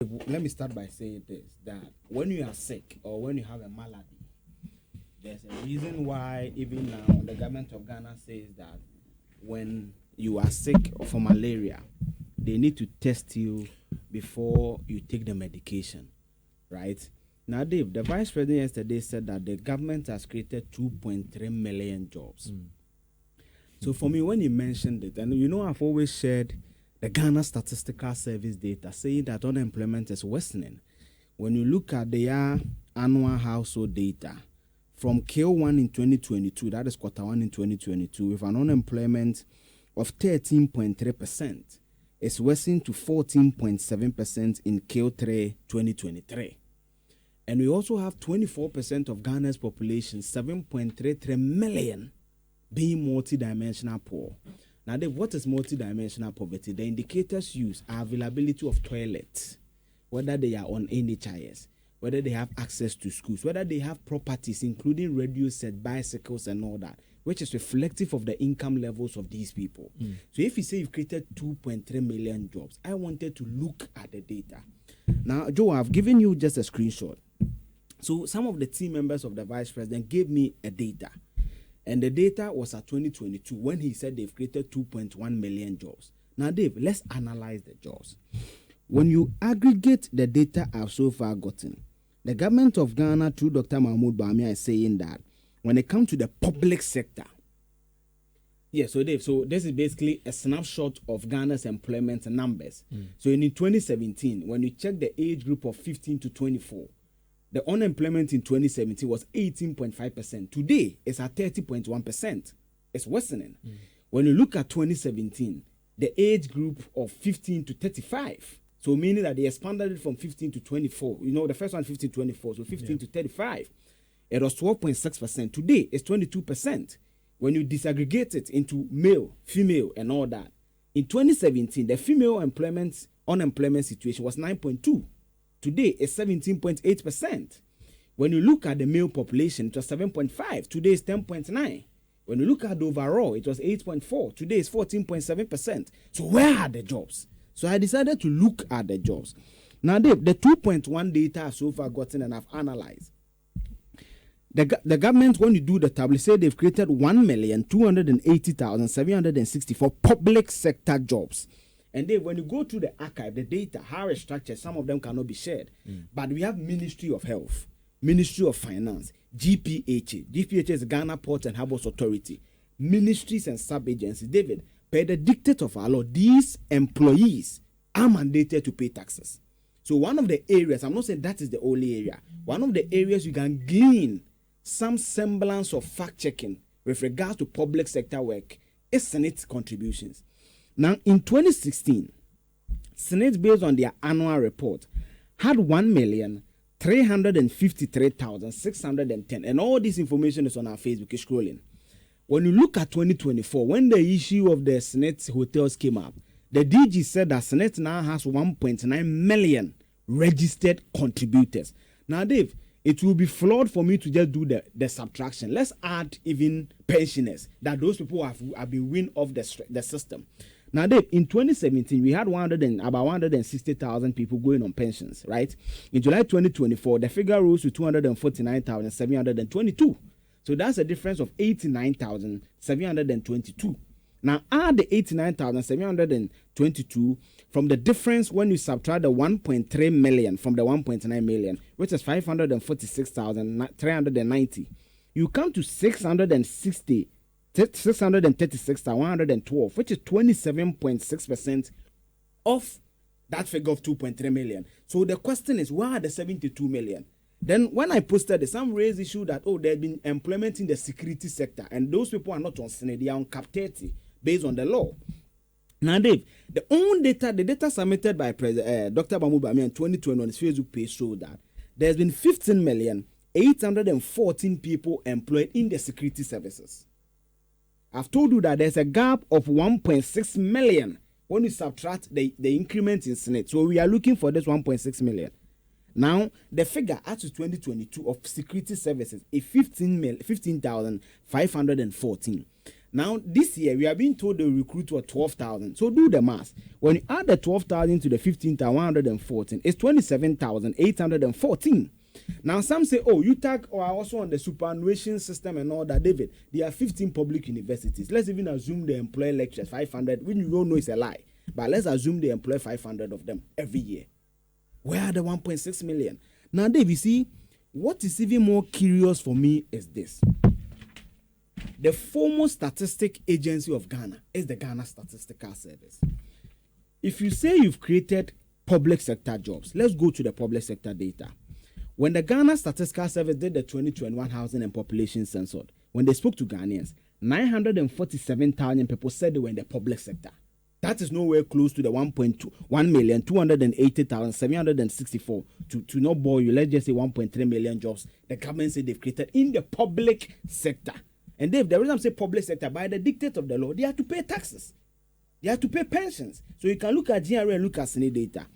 Let me start by saying this: that when you are sick or when you have a malady, there's a reason why even now the government of Ghana says that when you are sick for malaria, they need to test you before you take the medication, right? Now, Dave, the vice president yesterday said that the government has created 2.3 million jobs. So for me, when you mentioned it, and I've always shared the Ghana Statistical Service data saying that unemployment is worsening. When you look at their annual household data from Q1 in 2022, that is quarter one in 2022, with an unemployment of 13.3%, it's worsened to 14.7% in Q3 2023. And we also have 24% of Ghana's population, 7.33 million, being multidimensional poor. Now, Dave, what is multidimensional poverty? The indicators used are availability of toilets, whether they are on NHIS, whether they have access to schools, whether they have properties, including radio set, bicycles, and all that, which is reflective of the income levels of these people. So if you say you've created 2.3 million jobs, I wanted to look at the data. Now, Joe, I've given you just a screenshot. So some of the team members of the vice president gave me a data. And the data was at 2022 when he said they've created 2.1 million jobs. Now, Dave, let's analyze the jobs. When you aggregate the data I've so far gotten, the government of Ghana through Dr. Bawumia'S is saying that when it comes to the public sector, so Dave, so this is basically a snapshot of Ghana's employment numbers. So in 2017, when you check the age group of 15 to 24, the unemployment in 2017 was 18.5%. Today, it's at 30.1%. It's worsening. When you look at 2017, the age group of 15 to 35, so meaning that they expanded it from 15 to 24. The first one 15 to 24, so 15 to 35. It was 12.6%. Today, it's 22%. When you disaggregate it into male, female, and all that, in 2017, the female unemployment situation was 9.2%. Today, it's 17.8%. When you look at the male population, it was 7.5%. Today, it's 10.9%. When you look at the overall, it was 8.4%. Today, it's 14.7%. So where are the jobs? So I decided to look at the jobs. Now, Dave, the 2.1 data I've so far gotten and I've analyzed. The government, when you do the table, say they've created 1,280,764 public sector jobs. And then when you go to the archive, the data, how it's structured, some of them cannot be shared. But we have Ministry of Health, Ministry of Finance, GPHA. GPHA is Ghana Ports and Harbours Authority. Ministries and sub-agencies. David, per the dictate of our law, these employees are mandated to pay taxes. So one of the areas, I'm not saying that is the only area, one of the areas you can glean some semblance of fact-checking with regards to public sector work is Senate contributions. Now, in 2016, Senate, based on their annual report, had 1,353,610. And all this information is on our Facebook, is scrolling. When you look at 2024, when the issue of the Senate hotels came up, the DG said that Senate now has 1.9 million registered contributors. Now, Dave, it will be flawed for me to just do the subtraction. Let's add even pensioners, that those people have been weaned off the system. Now, Dave, in 2017, we had about 160,000 people going on pensions, right? In July 2024, the figure rose to 249,722. So that's a difference of 89,722. Now, add the 89,722 from the difference when you subtract the 1.3 million from the 1.9 million, which is 546,390. You come to 636,112, which is 27.6% of that figure of 2.3 million. So the question is, where are the 72 million? Then when I posted this, some raised issue that, there's been employment in the security sector, and those people are not on Senate, they are on Cap 30 based on the law. Now, Dave, the data submitted by Dr. Bawumia'S in 2020 on his Facebook page showed that there's been 15,814 people employed in the security services. I've told you that there's a gap of 1.6 million when you subtract the increment in Senate. So we are looking for this 1.6 million. Now, the figure as to 2022 of security services is 15,514. Now, this year, we are being told the recruit were 12,000. So do the math. When you add the 12,000 to the 15,114, it's 27,814. Now, some say, oh, UTAG are also on the superannuation system and all that. David, there are 15 public universities. Let's even assume they employ lecturers, 500, when you don't know it's a lie. But let's assume they employ 500 of them every year. Where are the 1.6 million? Now, Dave, you see, what is even more curious for me is this. The foremost statistic agency of Ghana is the Ghana Statistical Service. If you say you've created public sector jobs, let's go to the public sector data. When the Ghana Statistical Service did the 2021 housing and population census, when they spoke to Ghanaians, 947,000 people said they were in the public sector. That is nowhere close to the 1,280,764. To not bore you, let's just say 1.3 million jobs the government said they've created in the public sector. And Dave, the reason I'm saying public sector, by the dictate of the law, they have to pay taxes. They have to pay pensions. So you can look at GRA and look at Senate data.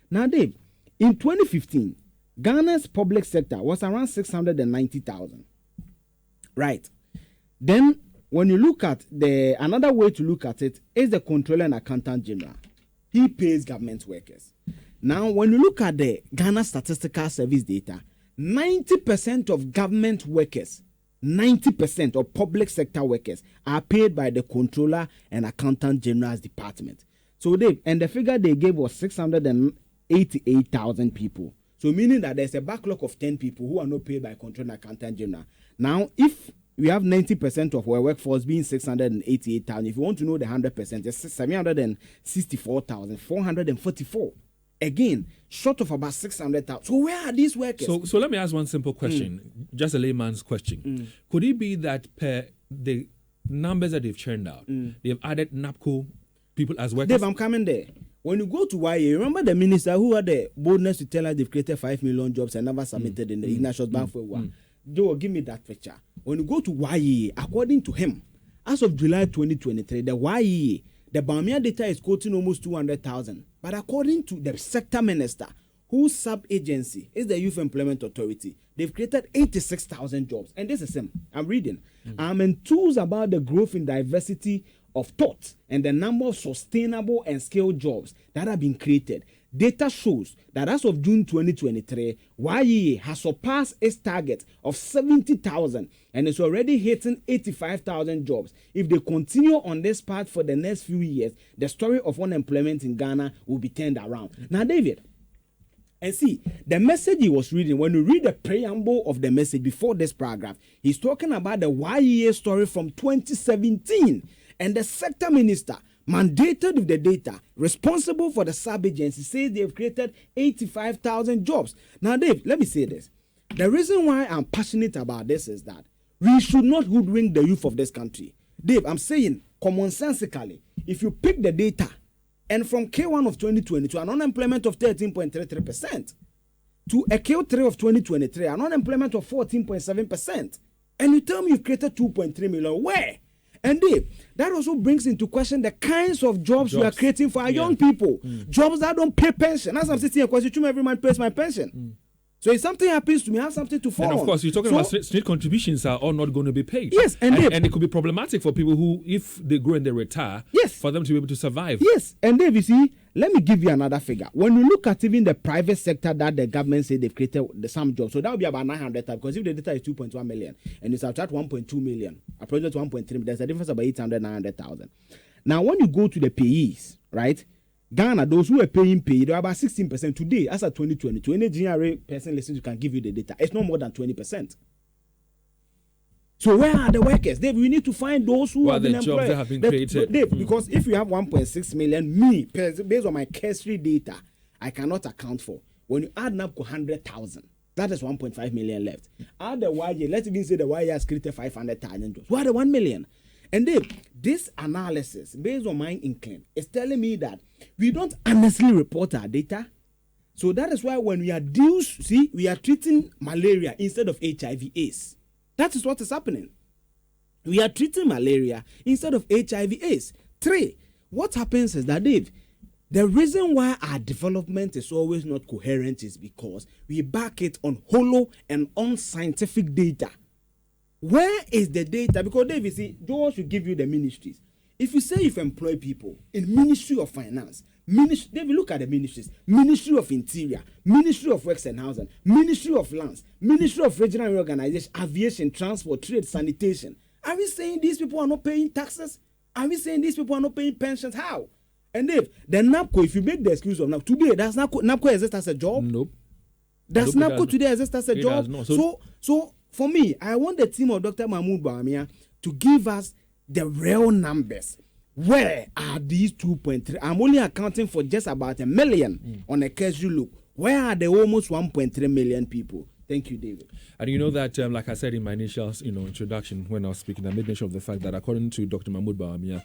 Now, Dave, in 2015, Ghana's public sector was around 690,000. Right. Then, when you look at another way to look at it is the Controller and Accountant General. He pays government workers. Now, when you look at the Ghana Statistical Service data, 90% of government workers, 90% of public sector workers are paid by the Controller and Accountant General's department. So the figure they gave was 688,000 people. So meaning that there's a backlog of 10 people who are not paid by Controller and Accountant General. Now, if we have 90% of our workforce being 688,000, if you want to know the 100%, it's 764,444. Again, short of about 600,000. So where are these workers? So let me ask one simple question, just a layman's question. Could it be that per the numbers that they've churned out, they've added NAPCO people as workers? Dave, I'm coming there. When you go to YA, remember the minister who had the boldness to tell us they've created 5 million jobs and never submitted in the Ignatius Bank for one. Joe, give me that picture. When you go to YA, according to him, as of July 2023, the YA, the Bawumi'a data is quoting almost 200,000. But according to the sector minister, whose sub-agency is the Youth Employment Authority, they've created 86,000 jobs. And this is him. I'm reading. I'm enthused about the growth in diversity of thought and the number of sustainable and skilled jobs that have been created. Data shows that as of June 2023, YEA has surpassed its target of 70,000 and is already hitting 85,000 jobs. If they continue on this path for the next few years, the story of unemployment in Ghana will be turned around. Now, David, and see, the message he was reading, when you read the preamble of the message before this paragraph, he's talking about the YEA story from 2017. And the sector minister mandated with the data responsible for the sub-agency says they've created 85,000 jobs. Now, Dave, let me say this. The reason why I'm passionate about this is that we should not hoodwink the youth of this country. Dave, I'm saying commonsensically, if you pick the data, and from K1 of 2022, an unemployment of 13.33%, to a K3 of 2023, an unemployment of 14.7%, and you tell me you've created 2.3 million, where? And Dave, that also brings into question the kinds of jobs we are creating for our young people. Jobs that don't pay pension. As I'm sitting here, because every man pays my pension. So if something happens to me, I have something to fall on. And of course, you're talking about state contributions are all not going to be paid. Yes, and it could be problematic for people who, if they grow and they retire, for them to be able to survive. Yes, and Dave, you see, let me give you another figure. When you look at even the private sector that the government say they've created some jobs, so that would be about 900,000, because if the data is 2.1 million and you subtract 1.2 million, approximately 1.3 million, there's a difference of about 800, 900,000. Now, when you go to the payees, right? Ghana, those who are paying pay, they're about 16% today. As of 2022, any GRA person listening to can give you the data. It's not more than 20%. So where are the workers? Dave, we need to find those who have been employed. Jobs that have been created. Dave, because if you have 1.6 million, based on my cursory data, I cannot account for. When you add up to 100,000, that is 1.5 million left. Add the YA, let's even say the YA has created 500,000 jobs. Why the 1 million? And Dave, this analysis, based on my inkling, is telling me that we don't honestly report our data. So that is why when we are we are treating malaria instead of HIV/AIDS. That is what is happening. We are treating malaria instead of HIV/AIDS. 3, what happens is that, Dave, the reason why our development is always not coherent is because we back it on hollow and unscientific data. Where is the data? Because David, see, Joel should give you the ministries. If you say you've employed people in Ministry of Finance, David, look at the ministries: Ministry of Interior, Ministry of Works and Housing, Ministry of Lands, Ministry of Regional Reorganization, Aviation, Transport, Trade, Sanitation. Are we saying these people are not paying taxes? Are we saying these people are not paying pensions? How? And if the NAPCO, if you make the excuse of NAPCO, today, does NAPCO exist as a job? Nope. Does NAPCO today exist as a job? So for me, I want the team of Dr. Mahmoud Bawumia to give us the real numbers. Where are these 2.3? I'm only accounting for just about 1 million on a casual look. Where are the almost 1.3 million people? Thank you, David. And you know that, like I said in my initial, introduction when I was speaking, I made mention of the fact that according to Dr. Mahmoud Bawumia,